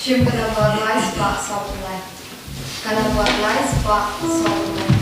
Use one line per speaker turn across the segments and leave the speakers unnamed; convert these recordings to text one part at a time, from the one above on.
Jim kana buat live pak software. Kana buat live pak software.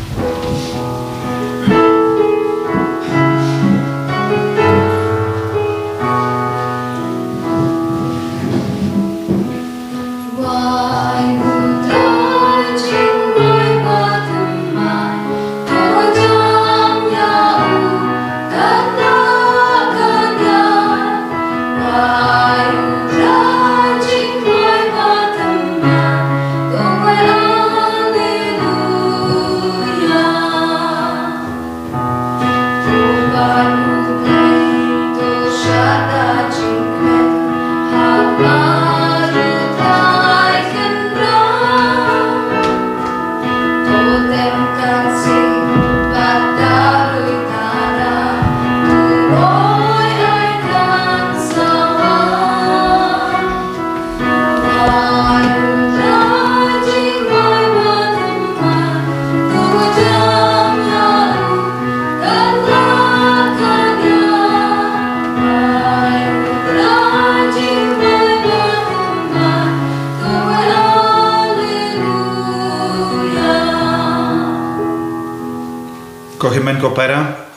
Kohimen kopera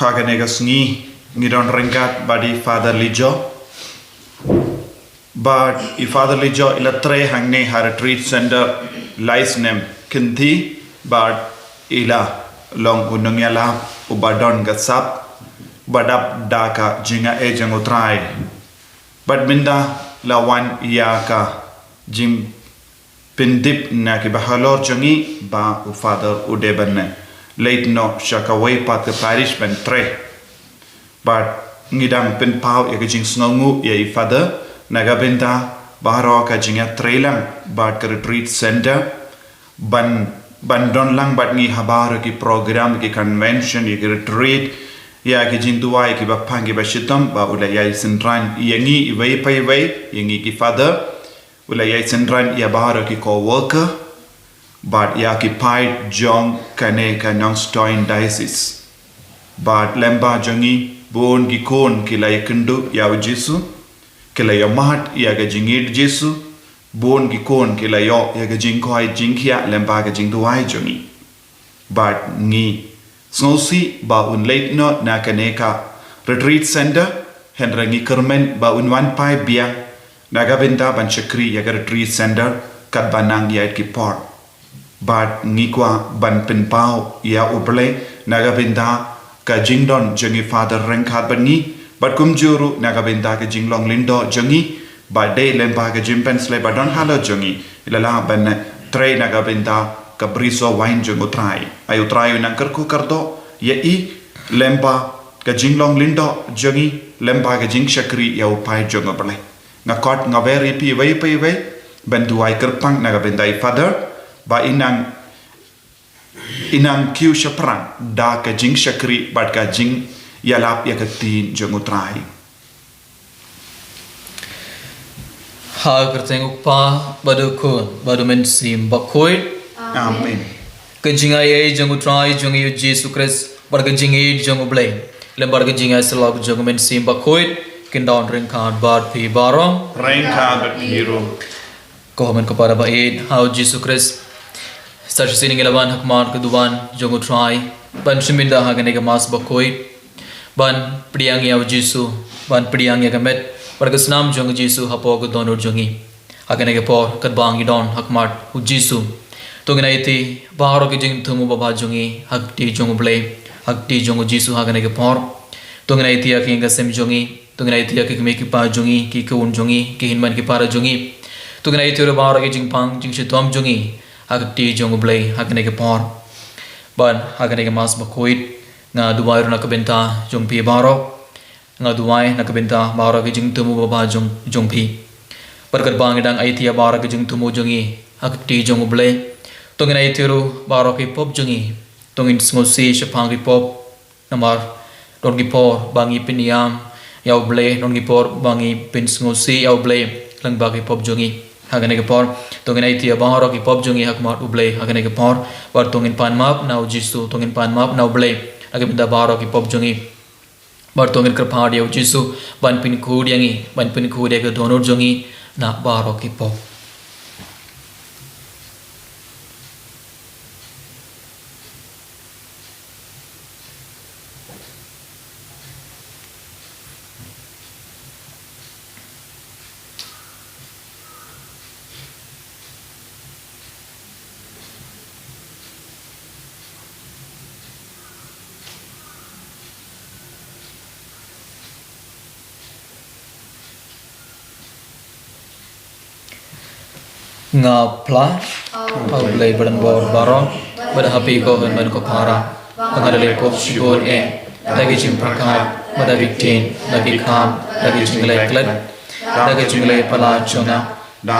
haganega sngi ngidon rengat badi Father Lijo but I Father Lijo ila tre hangne har retreat center lies nem kinti but ila long unungyala ubadon gasap badap daka jinga ejang utrai but minda lawan iyaka jim pindip na ki bahalor jangi ba u Father udebanne late no shakaway pat the parish ben tre but ngidang pen pau ya jing snongu ya I Father nagabenta baharo ka jinga trelang but ka retreat center ban don lang bat ngi habar ki program ki convention ki retreat ya ki jing tuai ki bapang ki bashitam ba ula ya sentran yangi iway pai way yangi ki Father ula ya sentran ya baharo ki co-worker but occupied Jong Kane Kanong Stoin Diocese. But lemba jongi bon gikon kilay kendu yaw Jesu, kilay mahat yaga jingid Jesu, bon gikon kilay yaga jingkoy jingkia lemba ga jingduay jongi. But ngi sngosi ba un late no na kaneka retreat center henrangi kermen ba un wan pai biang nagabenta ban chakri yaga retreat center kat banang yait ki port. But ngikwa ban penpau ya uble nagabinda ka jingdon jangi Father rengkat bani but kumjuru nagabinda ka jinglong lindo jangi but day lemba ka jimpen sle badon halo jangi ilala ban tre nagabinda ka briso wine jangu trai ayu trai nang kerku kardo ya I lemba ka jinglong lindo jangi lemba ka jing shakri ya upai jangu bale ngakot ngaveri pi wei ban duai kerpang nagabinda I Father ba inang kiu shaprang da ka jing shakri bat ka jing yalap ya ka tin jangutrai
ha kerteng pa badu kun badu men sim bakoy
amen
ka jing ay jangutrai jang yu Jesus Christ bar ka jing ay jangu blay le bar ka jing ay salab jang men sim bakoy kin down ring kan bar pi barong
rengka bat hero
ko men ko para ba how Jesus Christ Starts singing ilaban hakman keduan jongo try ban shiminda hagane ga mas bakoi ban priang ya Jesu ban priang ya gamet wargas nam jongo Jesu hapo go donor jongi hagane ga por kadbang idon hakmat hu Jesu to gina iti baharo ke jing thumu baba jongi hakti jongo ble hakti jongo Jesu hagane ga por to gina iti aking ga sem jongi to gina iti akik me ki pa jongi ki kun jongi ki hinman ki para jongi to gina iti ro baharo ke jing pang jing shitom jongi Hakti jongo blay hakane ke por ban hakane ke mas bakoit nga duwai na kabenta jong pi baro nga duwai na kabenta baro ke jing tumu baba jong pi perkat bang dang aitia baro ke jing tumu jongi hakti jongo blay tongin aitiru baro ke pop jongi tongin smosi shapang ke pop namar don ki por bangi piniam yaw blay don ki por bangi pin smosi yaw blay lang ba ke pop jongi hagane ke por tongin aitia baharo ki pop jongi hakmat ublay hagane ke por war tongin pan map now Jesu tongin pan map now blay agabinda baharo ki pop jongi bar tongin krapad yaw Jesu ban pin kud yangi ban pin kud ya ke donor jongi na baro ki pop nga pla au blai badan bor baro bada happy ko man ko para pangadale ko sibor lagi jim prakai bada victin lagi kham lagi jingle klat lagi jingle pala chonga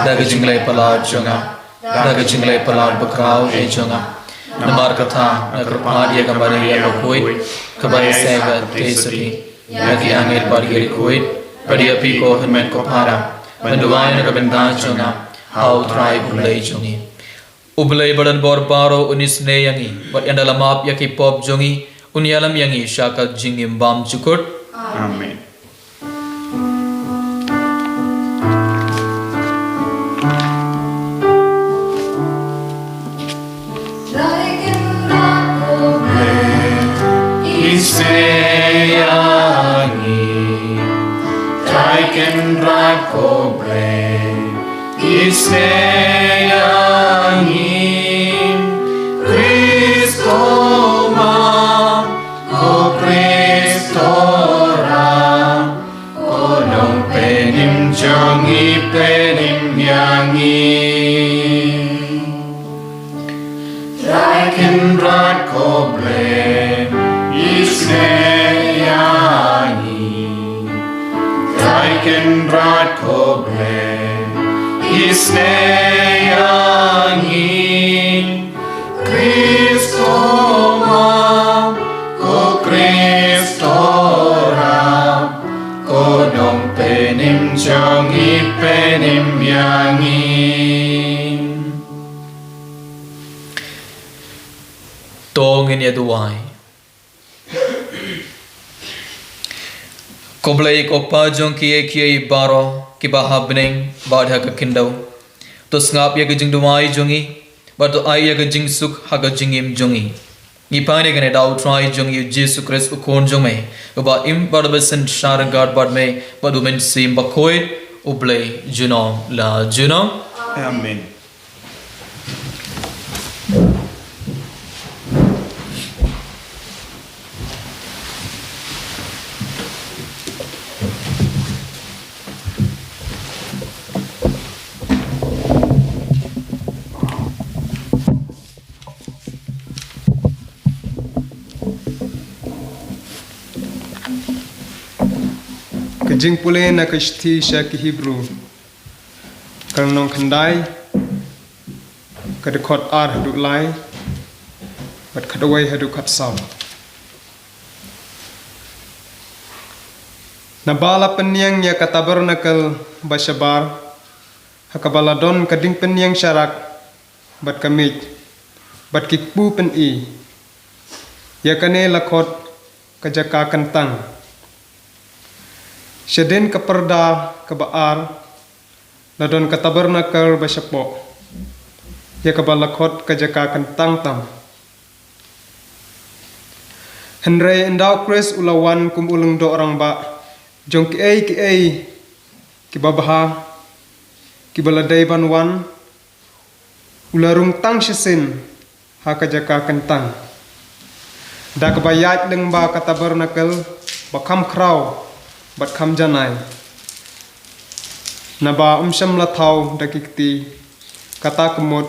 lagi jingle pala chonga lagi jingle pala bakrao chonga namar katha nakrpad ye kamare ya koi kabai sega tesati lagi angel par giri koi badi happy ko man ko para manduai na kabenda chonga how try ublay jongi ublay badan bor paro unis ne yangi but yandala map yaki pop jongi unyalam yangi shaka jingim bam chukut
Amen.
Isneyangin Kristo ma ko Kristo ra ko nong penim jongi penim yangin Raiken rat ko ble Isneyangin Raiken rat ko ble Isneyangin Kristo ma ko Kristo ra ko nong penim jongi penim yangin Tongin yaduai Koblai ko pa jong kiye baro ki baha bening badha ka kindau to ngap ya gajing duai jongi but to ai ya gajing suk ha gajing im jongi ni pane gane dau try jongi Jesus Christ ukon jong me ba im barbesen shar god bad me but men sim bakoi ublay juno la juno
Amen.
Kajing pule na kashti syak Hebrew kang nong khandai kadakot ar hadu lai bat kadawai hadu khat sam nabala penyang ya katabernakel bashabar hakabaladon kading penyang syarak bat kamit bat kikpu pen I ya kane lakot kajaka kentang Syedin keperda kebaar ladon katabernakel basyapo ya kebalakot kajaka kentang tam Henry endau Chris ulawan kum ulung do orang ba jong ki ai ki babaha ki baladai banwan ularung tang syesin ha kajaka kentang da kebayat leng ba katabernakel bakam kraw bat kham janai naba sham la thau dakikti kata kemut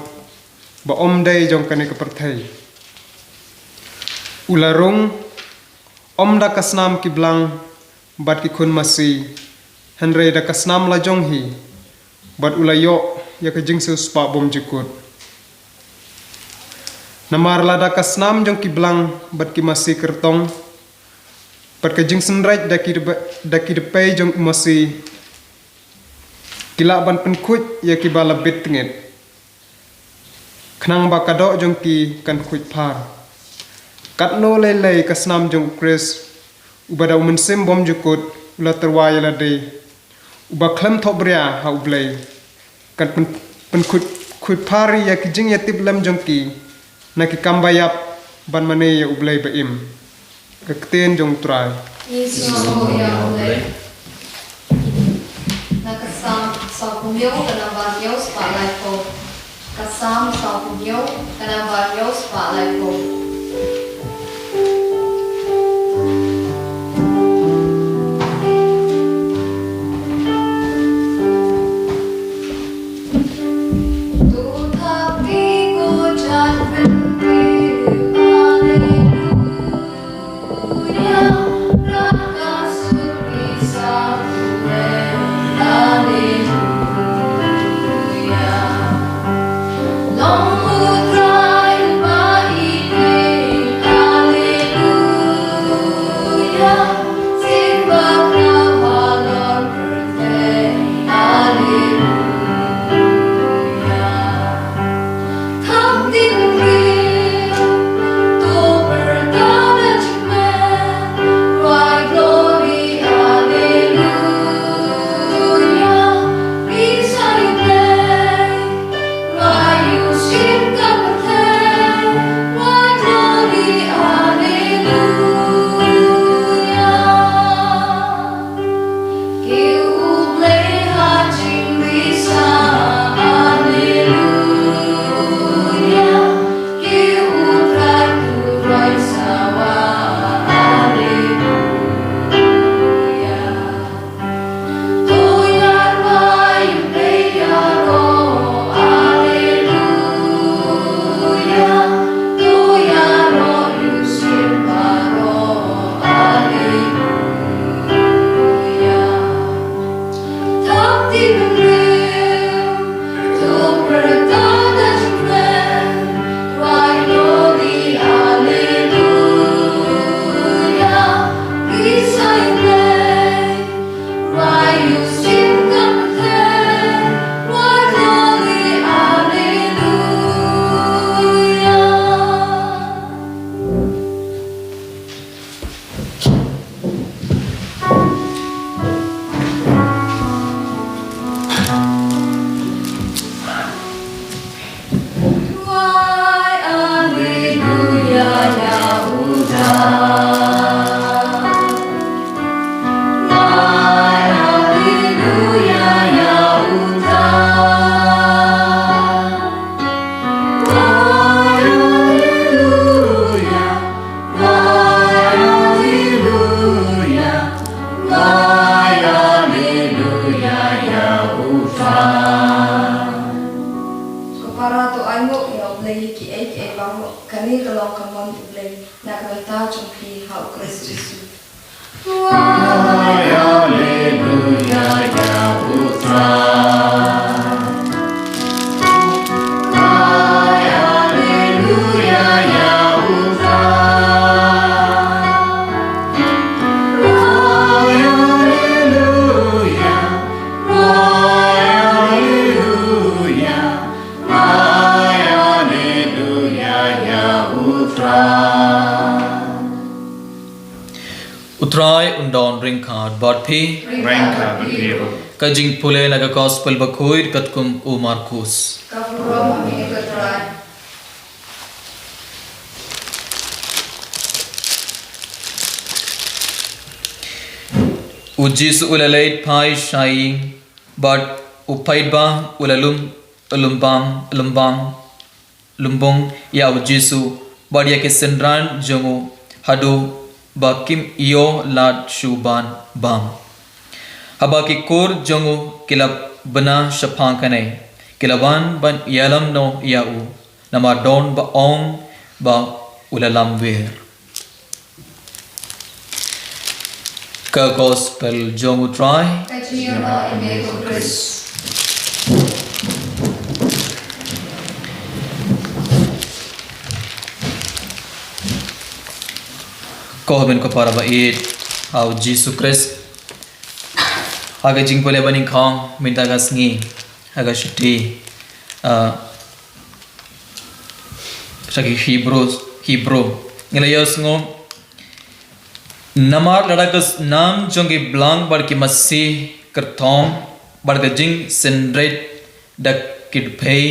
ba dei jong kane keperthai ularung da kasnam kiblang bat ki khun masi henre da kasnam la jong hi bat ulayo ya ka jingsu spa bom jikut namar la da kasnam jong kiblang bat ki masi kertong Pat kajing senraj daki de pay jong masi kila ban penkut ya ki bala bit ngit khnang ba kadok jong ki kan khuj phar kat no le kasnam jong Chris ubada men sim bom jukut ula terwaya la de uba klem thobria ha ublei kan pen khut phari ya ki jing ya tip lam jongki na ki kambayap ban mane ya ublei ba im ka kten jong trai
Yesu ya oleh. Na kasam sa kumyo kana bagyo spalay ko. Kasam sa kumyo kana bagyo spalay ko.
Utrai undon ring card barthi
Ranka Biro.
kajing pule naga gospel bakuid katkum u Markus.
Kafurom kami ketrai.
Ujis ulalait pai shai but upaid ba ulalum lumbong ya ujisu badia ke sendran jongo hadu bakim iyo lad shuban bam habaki kor jongo kilab bana shapankane kilaban ban yalam no yau nama don ba ong ba ulalam ver ka gospel jongo try
Kajian na imego Chris.
Kohaben ko para ba it how Jesus Christ aga jing pole bani khong minta gas ngi aga shiti sagi Hebrew ngilayos ngo namar ladakas nam jongi blang bar ki masih kertong bargajing sendret dak kidpei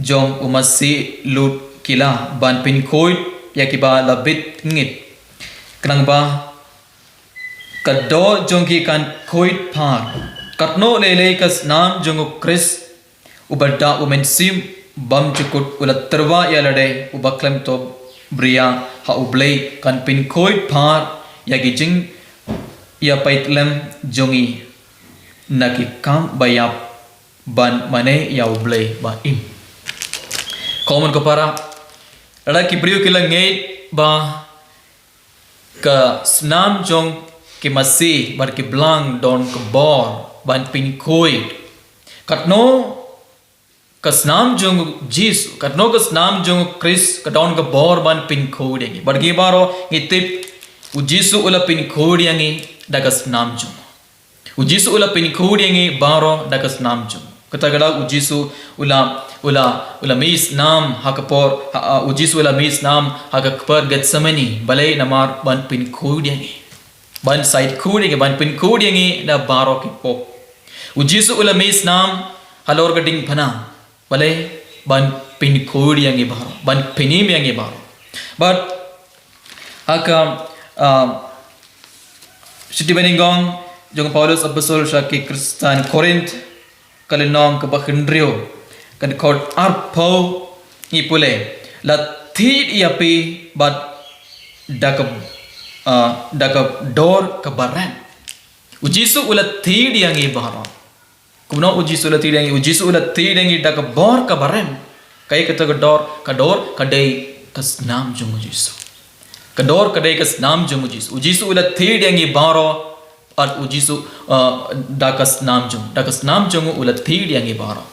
jom umasi lut kila ban pin khoi yakiba labit ngit kanang ba kado jongki kan khoi phar katno lele kas nam jongu Chris ubadda umensim bam chukut ulatterwa yalade ubaklem to bria ha ublei kan pin khoi phar yagijing ya paitlem jongi naki kam bayap ban mane ya ublei ba im common ko para ada ki brio kila ngei ba ka snam jong ki masih bar ki blang don ke bor ban pin khoi katno ka snam jong Jesus katno ka snam jong Chris ka don ke bor ban pin khoi dengi bar gi baro ngitip ujisu ula pin khoi dengi daga snam jong ujisu ula pin khoi dengi baro daga snam jong katagala ujisu ula mis nam hakapor ujisu ula mis nam hakapor Getsemani balai namar ban pin khoi dengi ban side khoi dengi ban pin khoi dengi da baro ki pop ujisu ula mis nam halor gading phana balai ban pin khoi dengi baro ban pinim dengi baro but haka Siti Beningong jong Paulus apostle sa ki Kristen Corinth kalinong ka bakhendrio kan kod arpo ipule la thid iapi but dakab dor ka baran ujisu ula thid yang i bahara kuno ujisu ula thid yang ujisu ula thid yang dakab bor ka baran kai ka dor ka dei kas nam jong ujisu kador kadai kas nam jong ujisu ula thid yang i bahara at ujisu dakas nam jong ula thid yang i bahara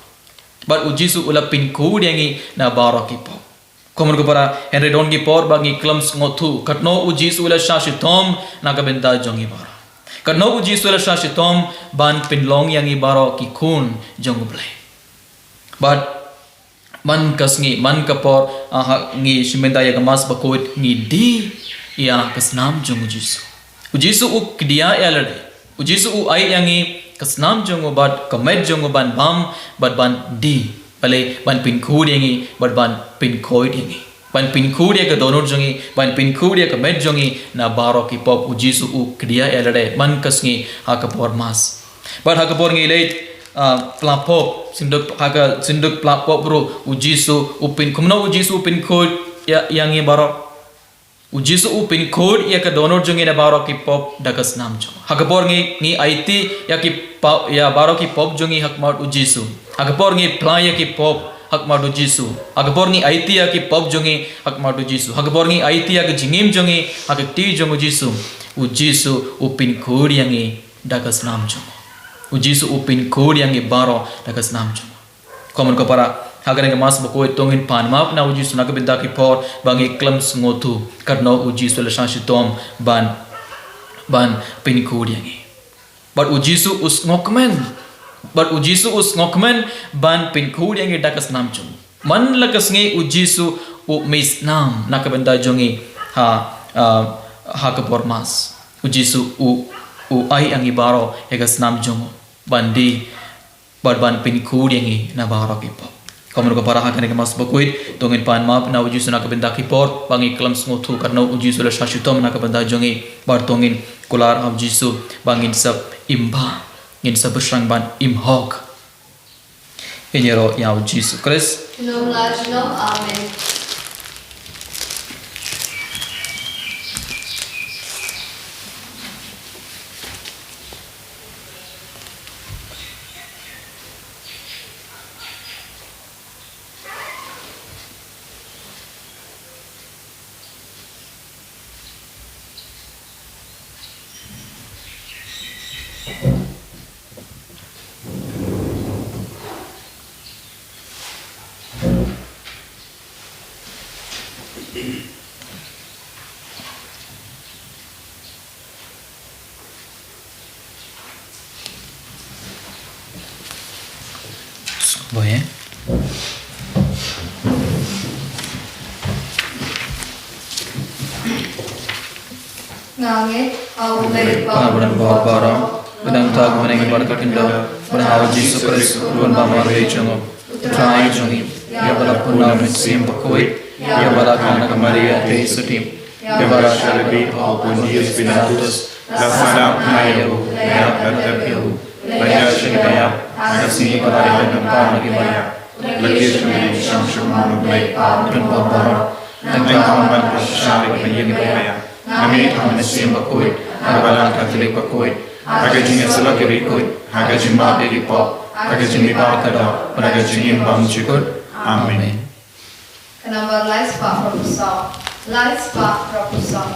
but ujisu ula pin khoi yang i na bahara ki po komon ko para Henry don ki por bangi klams ngothu katno ujisu ula shashitom na ka benta jong i bahara katno ujisu ula shashitom ban pin long yang i bahara ki khun jong blai but man kasngi man kapor ngi shimenda ya gamas bakoit ngi di ya kasnam jong ujisu u kdia yalade ujisu u ai yangi kasnam jong bat kamet jong ban bam bat ban di bale ban pin khoi yangi bat ban pin khoi yangi ban pin khoi ya ka donor jongi ban pin khoi ya kamet jongi na baro ki pop ujisu u kdia yalade man kasngi ha kapor mas bat ha kapor ngi late plapop sinduk plapop bro ujisu upin kumno ujisu upin khoi yang i baro ujisu upin khoi ya ka donor jongi na baro ki pop dakas nam jong hakapor ngi IT ya ki ya baro ki pop jongi hakmar ujisu hakapor ngi pla ya ki pop hakmar ujisu hakapor ngi IT ya ki pop jongi hakmar ujisu hakapor ngi IT ya ka jingim jongi hakti jong ujisu upin khoi yang i dakas nam jong ujisu upin khoi yang i baro dakas nam jong common ko para hagan mas bokoi tongin pan map na ujisu na kabinda ki por bangi klams ngotu karno ujisu la shashitom ban pin khoi yang i but ujisu us ngokmen ban pin khoi yang i dakas nam jong man lakas ngi ujisu u mis nam na kabinda jongi ha kapor mas ujisu u ai ang i baro egas nam jong bandi ban pin khoi yang i na baro ki pop kamu ko para hakan mas bakuit tongin pan map na ujisu na kabinda ki por bangi klams ngothu karno ujisu la shashitom na kabinda jongi bar tongin kular ujisu bangin sab imba in sab shrang ban imhok enyero ya ujisu Chris
no amen
Boleh
Ngangit au lay
Pabulan bawah barang Benang tak menangi barca kindo Berhau Jesus Christ Luan bama rei jongo Trai jongi Ya balak punna mitsim bakoi Ya balak anak Maria te sutim Ya balak shalabi Pau Dios Pilatus La sadap nayahu Ya bertepihu Laya shingaya Nasi kalai dan lagi banyak Lagi shingaya Syamshumanu baik Dan bambara Tentang kawan bersyalik Menyengi kaya Nami taman sim bakoi Balak katolik bakoi Aga jinga sala kirikut, aga jimba diripo, aga jimba kada, aga jimbang jikut. Amen.
Kenapa lies pak propusau? Lies pak propusau.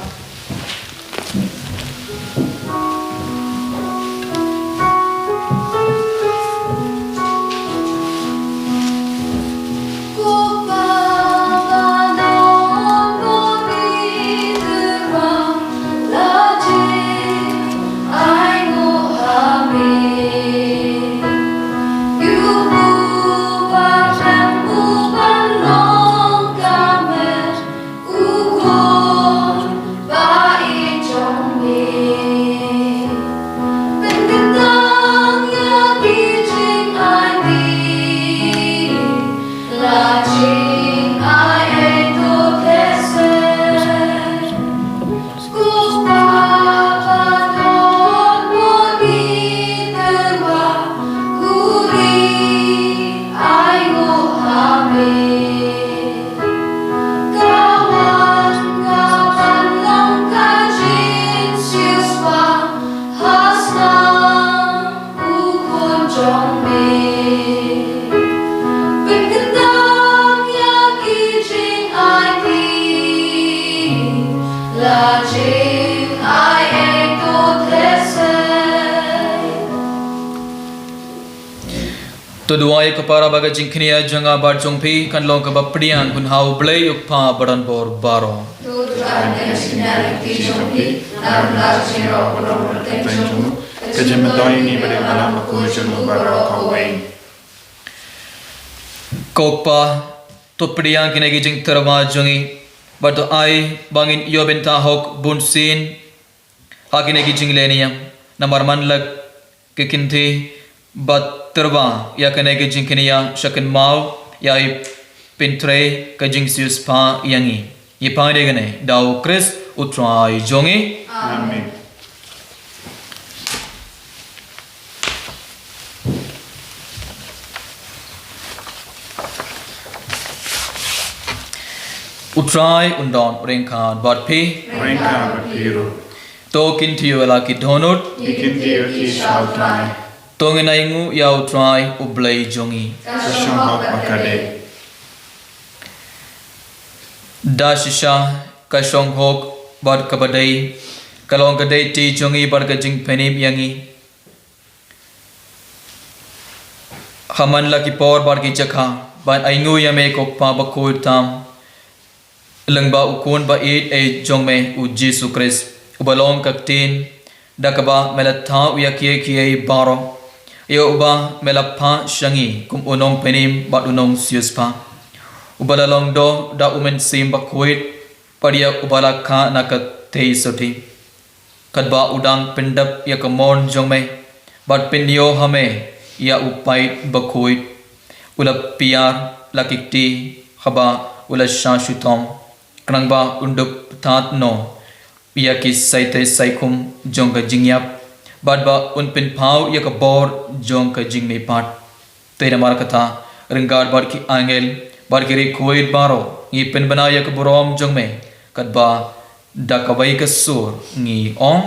तो दुआए कपारा बागा जिंखनिया जंगा बार जोंपी kan long ka bapriang kun hau blai ukpa baran bor baro
Tu Tuhan yang sinar di jompi, narulah jiro belum bertenjung.
Kejemetoi ini pada malam aku jemu barang kawai.
kokpa to priang kinegi jing terwa jongi but ai bangin yo benta hok bunsin akinegi jing lenia namar man lag ke kinthi bat terwa ya kinegi jing kinia shakin mau ya I pintre ka jing sius pa yangi ye pa de gane dau Chris utrai jongi
Amen.
utrai undon ringkan barpi
Mereka berbiru.
to kintiu ala ki donut
Bikin dia kisah tanah.
to ngenaingu ya utrai ublai jongi
Kesyambak makade.
dashisha kasong hok bar kabadai kalong kadai ti jongi bar ka jing penim yangi haman la ki por bar ki jakha ban aingu yame kok pa bakul tam lengba ukun ba it e jongme u Jesus Christ ubalong kaktin dakaba melatha uya kie kie baro yo uba melapha shangi kum unong penim ba unong siuspa ubalalong do da umen sim ba kuit padia ubala kha nakat tei soti kadba udang pendap ya kamon jongme bat pindio hame ya upai ba kuit ulap piar lakikti khaba ula shashutom Kenangba undup tat no Ia ki saite saikum jongka jingyap Badba unpin pau ia ka bor jongka jingme pat Tera mar kata ringgar bar ki angel bar ki rikuit baro Ngi pin bana ia ka burom jongme Kadba dakawai ka sur ngi ong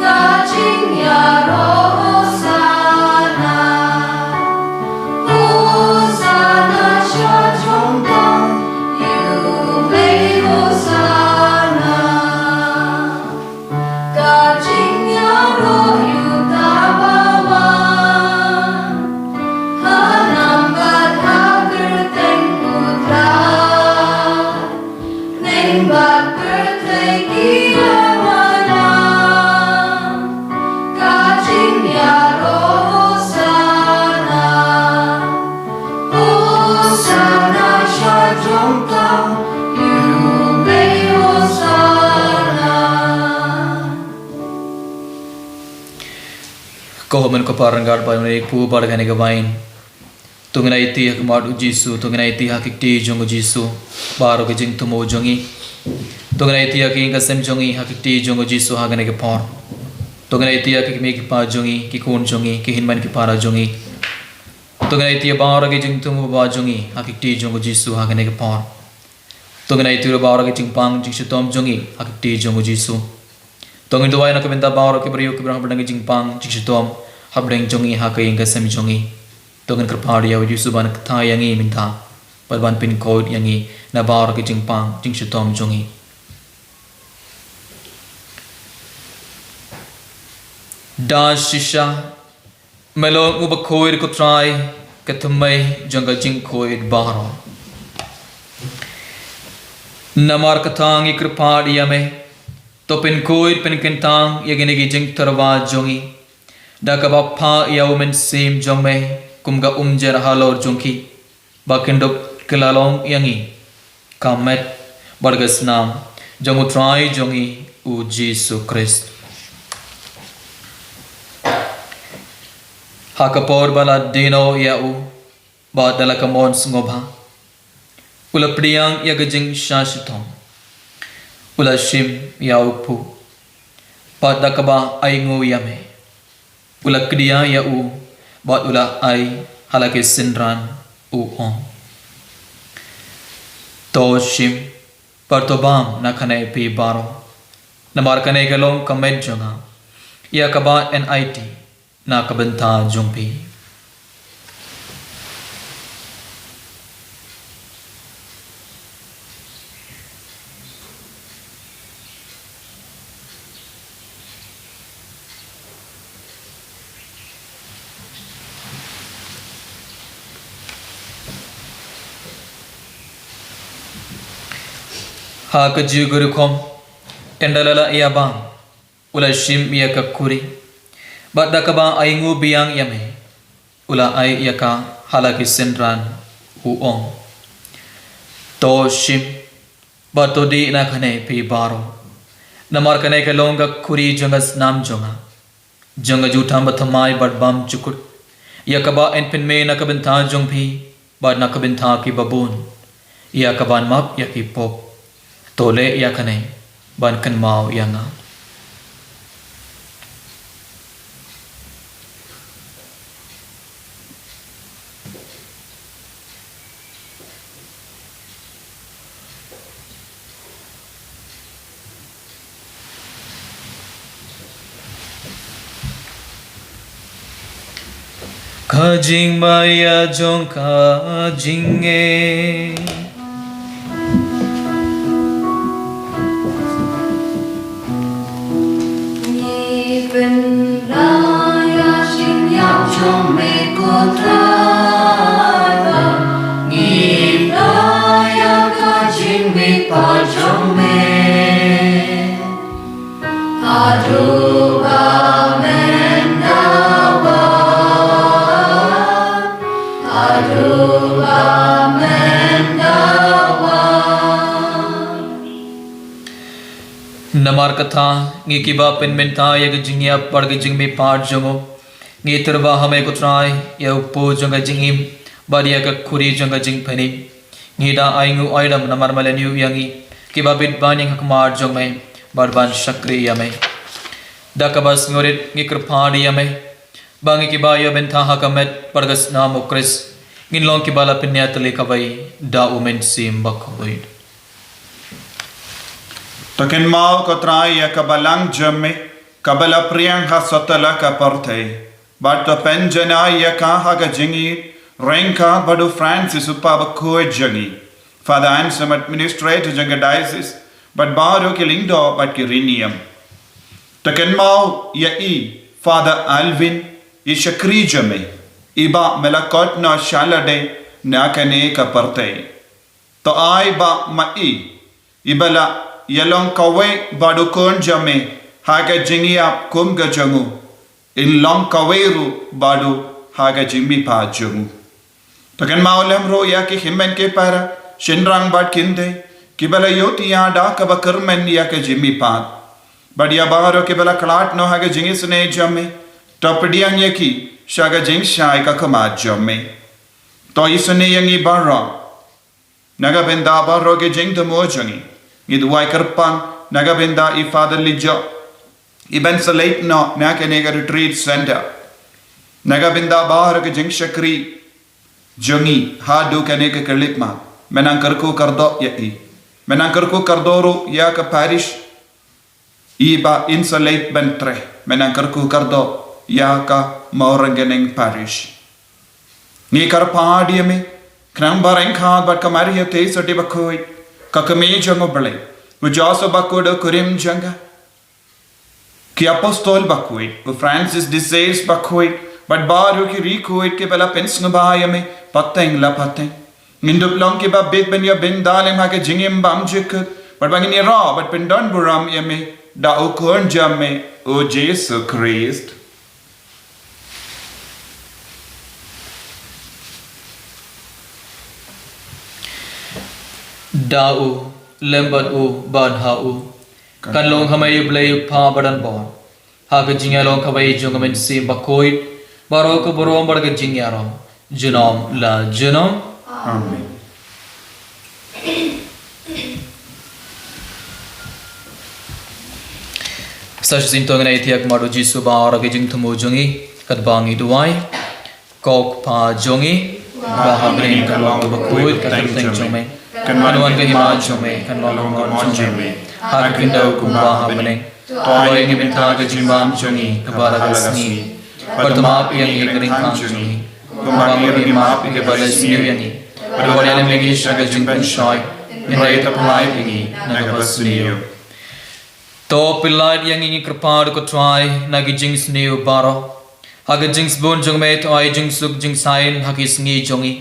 Kacing ya roh sana
Omen ko parang guard pa yung pu bar ka gawain. Tungin ay ti hakmat u Jisu, tungin ay ti hakikti jong u Jisu, baro ka jing tumo jongi. Tungin ay ti haking kasem jongi hakikti jong u Jisu hagan ay kapor. Tungin ay ti hakik me ki pa jongi, ki kun jongi, ki hinman ki para jongi. Tungin ay ti baro ka jing tumo ba jongi hakikti jong u Jisu hagan ay kapor. Tungin ay ti baro ka jing pang jing shitom jongi hakikti jong u Jisu. Tungin duway na kabenta baro ki bariyo ki brang badang jing pang jing shitom habdang jongi hakayin kasem jongi. Tungin kerpadi ya Jisu ban kata yangi minta ban pin code yangi na bar ke jingpang jing shitom jongi da shisha melo uba koid ko try katumai janga jing koid baro namar katang ikrpadi yame to pin koid pin kentang yagine gi jing tarwa jongi da kabapha yaumen sim jongme kumga umjer halor jungki bakindok kelalong yangi kamet bargas nam jongu try jongi u Jisu Christ hakapor bala dino ya u badala kamon ngobha ula priyang yagajing shashitong ula shim ya upu padakaba aingu yame ula kriya ya u Bat ula ai halake sinran uong Toshim Partobam nakane pi baro Namar kane galong kamed jonga Ya kaba NIT na kabenta jongpi ha kaju gurukom endalala iya bang ula shim iya kakuri badda kaba aingu biang yame ula ai iya ka halaki senran uong to shim batodi na kane pi baro namar kane ka longa kuri jangas nam jonga janga jutam bathamai badbam chukut iya kaba enpin me na kabenta jongpi bad na kabenta ki babun iya kaban map ya ki pop tole ya kane ban kan mau yanga kajing maya jong kajinge Namar katha ngi kiba pen menta yag jingya parg jing me part jongo ngi terwa hame ko try ya upo jonga jingim badia ka khuri jonga jing phani ngi da aingu aidam namar malenu yangi kiba bit baning hakmar jong me barban shakri yame da kabas ngorit ngi krphadi yame bangi kiba ya bentha hakamet pargas namo Chris ngin long kibala pinyat le kabai da umen sim bakhoid
Takin mau ko try ya kabalang jamme kabala priyang ha sotala ka parthe but to penjana ya ka ha ga jingi renka badu Francis upaba ko jangi father answer administrator janga diocese but baro ke lingdo but ki rinium takin mau ya I father Alvin I shakri jamme iba melakot na shalade na kane ka parthe to ai ba ma I ibala yalong kawe badu kon jame haga jingi ap kum ga jangu in long kawe ru badu haga jimbi pa jangu takan maulem ro ya ki himmen ke para shinrang bad kinde kibala yoti ya da ka bakar men ya ka jimbi pa bad ya baharo kibala klat no haga jingi sune jame Topadiang yaki, shaga jing shai kakama jome. To isone yangi barra. Naga benda barro ge jing to mojangi. Idwai karpang, naga benda I fatherly job. Iben sa late no, naka nega retreat center. Naga benda barro ge jing shakri. Jongi, hadu kaneka kalipma. Menang karku kardo yaki. Menang karku kardoro ya ka parish. Iba insulate bentre. Menang karku kardo ya ka maurangeneng parish. Ni karpadi me. Knang bareng khad bat kamari te sati bakoi. Kakame jango bale. Ujaso bakoda kurim janga. Ki apostol bakoi. U Francis de Sales bakoi. But baru ki rikoit ke pela pensngabaya me. Pateng la pateng. Mindup long ki ba big ben ya bin dalem ha ke jingim bam jikut. But bangin ra but pendon buram ya me. Da ukon jamme o Jesu Christ.
Da'u, lembat u, ban ha'u. Kan long hamay blay pa badan bon. Haka jingya long kaway jungamin si bakoit. Baro ko burom barga jingya rom. Junom la junom.
Amen.
Sash sintong na itiak maro Jisu ba arag jing tumo jungi. Kadbangi duway. Kok pa jungi. Bahabring kalwang bakoit katang jungme. Kanuan kahima jungme. Kanuan longon jungme. Hakindaw kumba habaning. Toy ngibinta ka jimbam jungi. Kabaragasni. Pertemap yang ikering kang jungi. Kumbangir imap ikebalas niyo yani. Perwala na megi shaga jingpan shoy. Inray tapalay pingi. Nagabas niyo. To pilad yang ingi kerpad ko try. Nagi jings niyo baro. Haga jings bon jung me to ay jing suk jing sain hakis ngi jongi.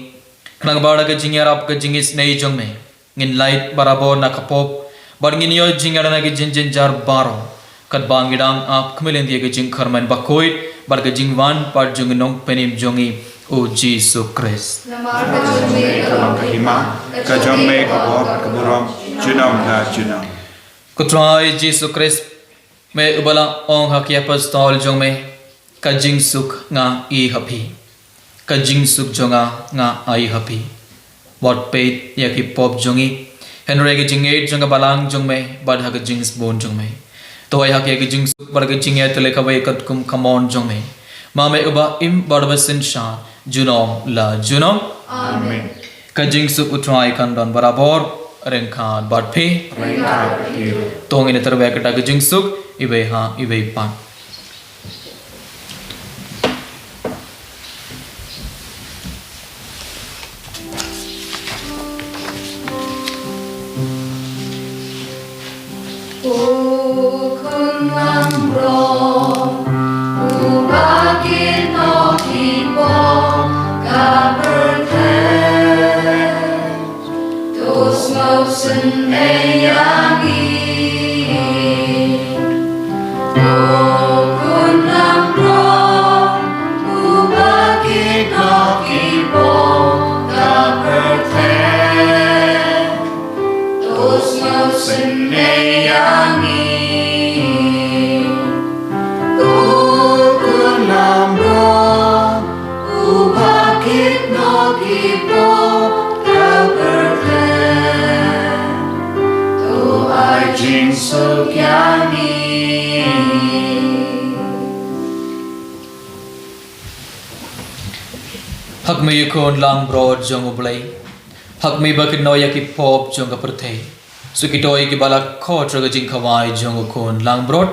Kanang bada ka jing yarap ka jingis nei jung me. Ngin light barabo nakapop. Bar ngin yo jing yara nagi jin jar baro. Kat bangidang ap kemilin dia ka jing karman bakoit. Bar ka jing wan par jung nong penim jongi. O Jesu Christ.
Namar ka jume
Kalang kahima, kajamme kabor kaburam, junam la junam.
Kutrai Jesu Christ. Me ubala ong hakia pastol jong me. Kajing suk nga I happy. Kajing suk jonga nga I happy. What paid yaki pop jongi. Henry ka jing 8 jonga balang jong me. Bad ha ka jing spoon jong me. To ay hakia ka jing suk bar ka jing ya tele kaway kat kum kamon jong me. Mame uba im barbasin sha. Junom la junom.
Amen.
Kajing suk utrai kandon barabor. Rengkhan badpe. Tong ini terbaik kita kajing suk. Ibe ha ibe pan. Hak me yukon lang broad jong ublay. Hak me bakit no yaki pop jong kaperte. Sukitoy ki balak ko traga jing kawai jong ukon lang broad.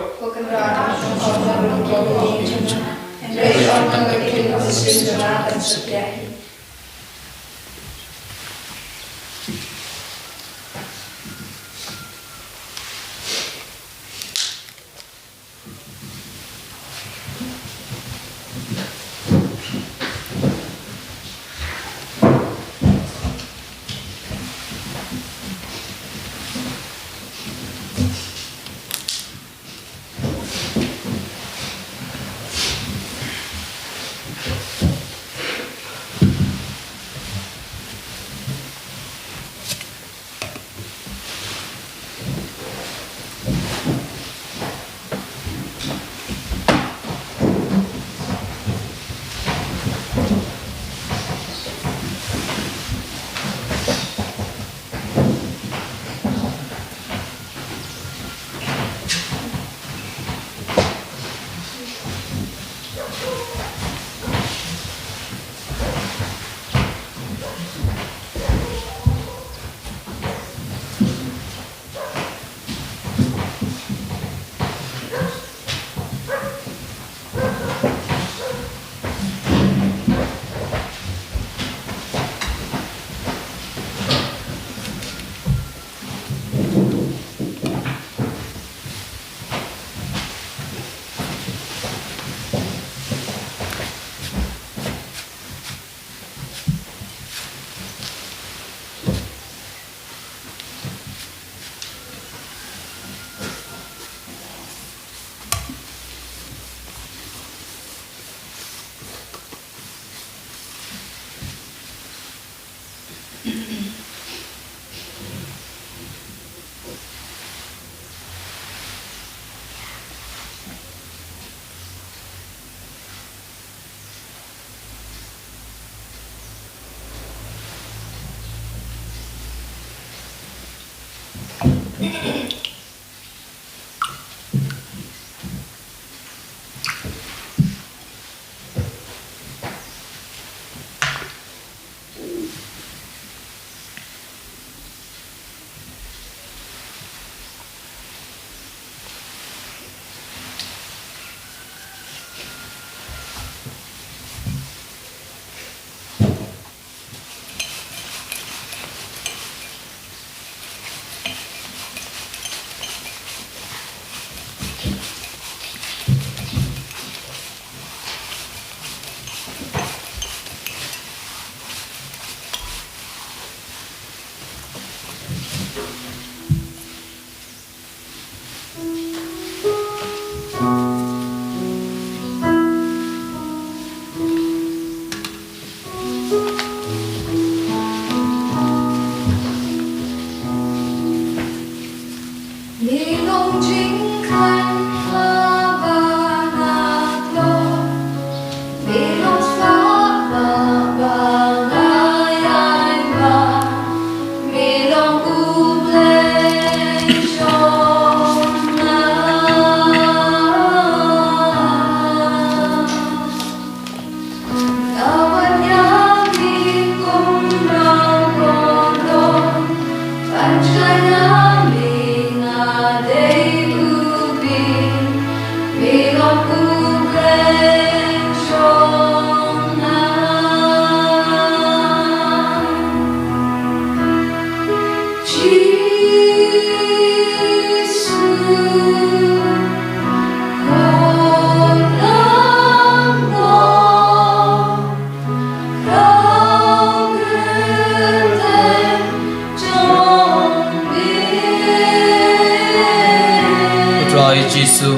Jisu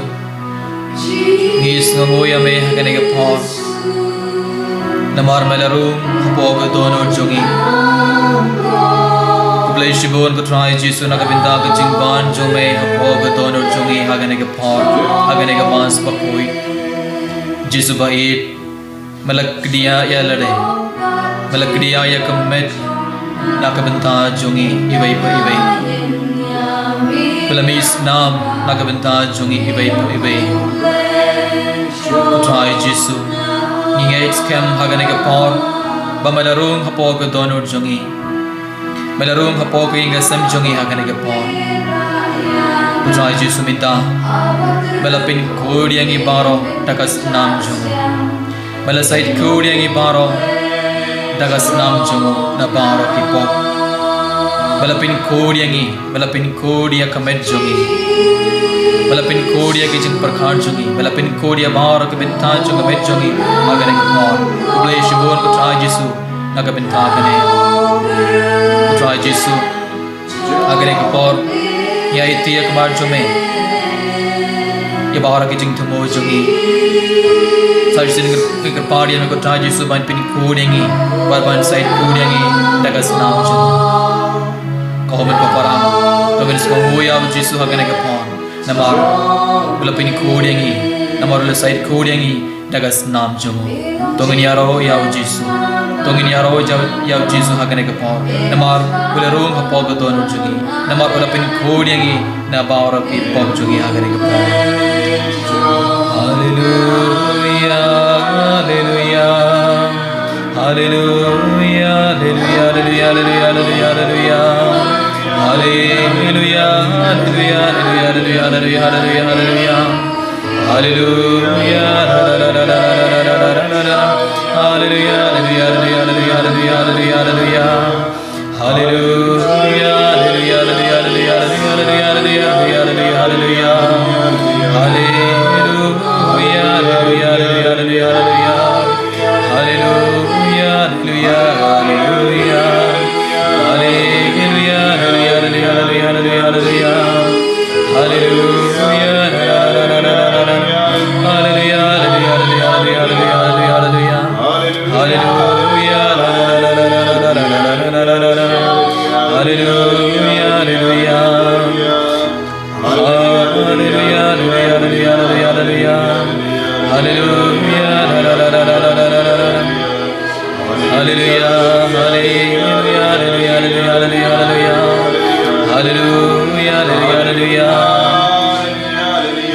ngis ngamoy ame hagane ke phor namar melarum hapoga dono jongi kublai shibon ko try Jisu nakabinda ka jingban jome hapoga dono jongi hagane ke phor hagane ke mas pakoi Jisu bait malakdiya ya lade malakdiya ya kamet nakabinda jongi ibai pa ibai Pelamis nam nakabenta jungi ibai ibai Try Jisu Ningait kem hagane ka por Bamalarung hapo ka donor jungi Malarung hapo ka inga sam jungi hagane ka por Try Jisu minta Malapin kodi ang ibaro takas nam jungi Malasait kodi ang ibaro takas nam jungo na baro kipok Malapin kodi ya kamet jongi Malapin kodi ya kijing perkhan jongi Malapin kodi ya bar ke bintan jongi met jongi agane ke por kublai shibon ko try Jisu naga binta kane ko try Jisu agane ke por ya itiya kamar jome ya bar ke jing thamo jongi sai sin ke party me ko try Jisu ban pin kodi ngi ban side kodi ngi daga snam jongi Kahomet paparam, kamen sekomuya Jisu hagane ke pon, namar, belapin kodi ngi, namar le side kodi ngi, dagas nam jungo tongin yaro yaw jisu tongin yaro yaw jisu hagane ka por namar ule rung ka pog don jungi namar ula pin khodiyangi na bawra ki pog jungi hagane ka por hallelujah hallelujah hallelujah hallelujah hallelujah hallelujah hallelujah hallelujah hallelujah hallelujah hallelujah hallelujah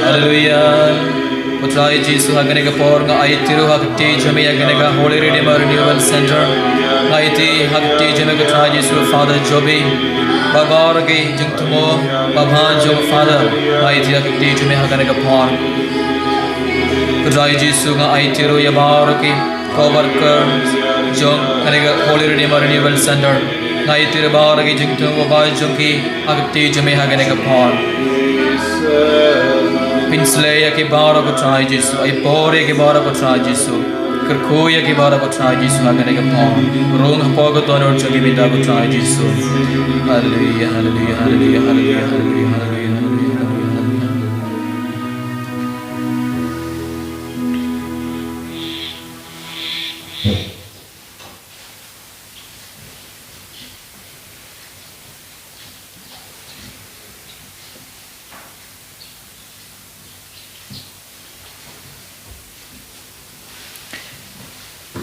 hallelujah Putra Yesu hagane ka por nga ai tiru hakti jame hagane ka Holy Redeemer Renewal Center ai ti hakti jame ka Putra Yesu Father Joby babar ke jingtumo babhan jo Father ai ti hakti jame hagane ka por Putra Yesu nga ai tiru yabar ke co-worker jo hagane ka Holy Redeemer Renewal Center ai tiru babar ke jingtumo babhan jo ki hakti jame hagane ka por Pinslaya ke bara Putra Yesu ai pore ke bara Putra Yesu kerkoya ke bara Putra Yesu hagane ka pon rong hapogo tonor chogi bita Putra Yesu hallelujah hallelujah hallelujah hallelujah hallelujah hallelujah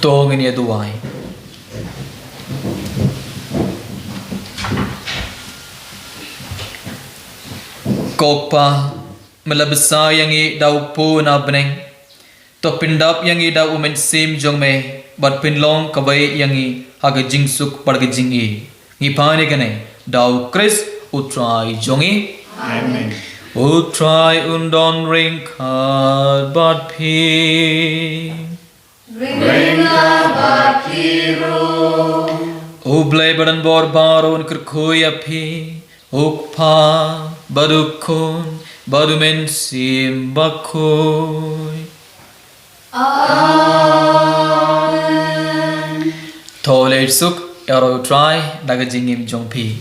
Tong ini aduai. Kokpa melabasa yang i dau pu na beneng. To pindap yang i dau umen sim jong me. Bat pinlong kabai yang i haga jingsuk parga jing i. Ngipane kane dau Chris utrai jong i.
Amen.
Utrai undon ring kad bat pi. Ublay badan bor baron kerkoya pi ukpa badukun badumen sim bakoy Amen. Tole suk yaro try daga jingim jongpi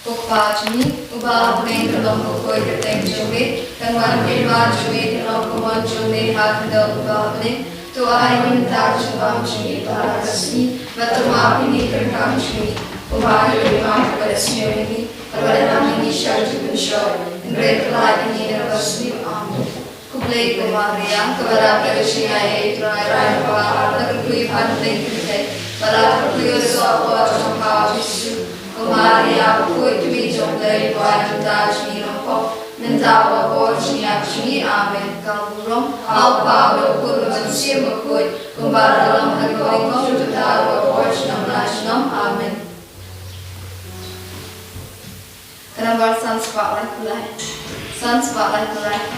Ukpa chini uba bring kalong koy keteng jome tangwan kelwa jome kalong kumon jome hat da uba bring to ai min ta chubam chini parasni batma pini kerkam chini uba le ma parasni parana ni sharju bisho great light in university amen kuble kumaria kabara parashia e trai pa da kui hat de kite para kui so apa chompa bisu Maria, put me on the right touch me on pop, Nentawa, Porchni, Achni, Amen, Kamurum, how Pablo, Guru, and Simakut, Kumbaralam, and going to the Tower, Porchnam, Nashnam, Amen. Number Sun Spotlight Light. Sun Spotlight Light.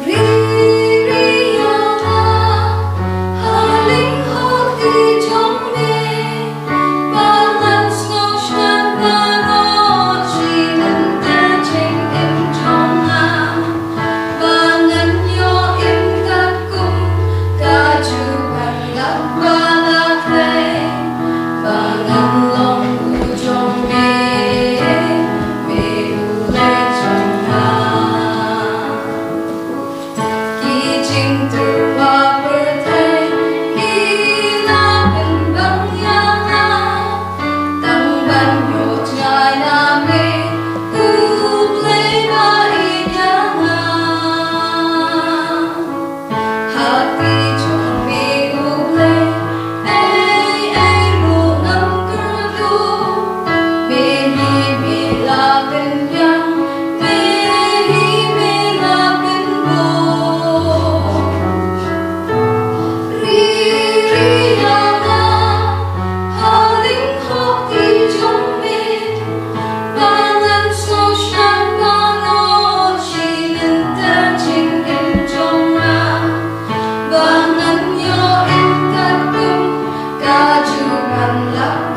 Hãy subscribe cho kênh Ghiền Mì Gõ để không bỏ lỡ
kan la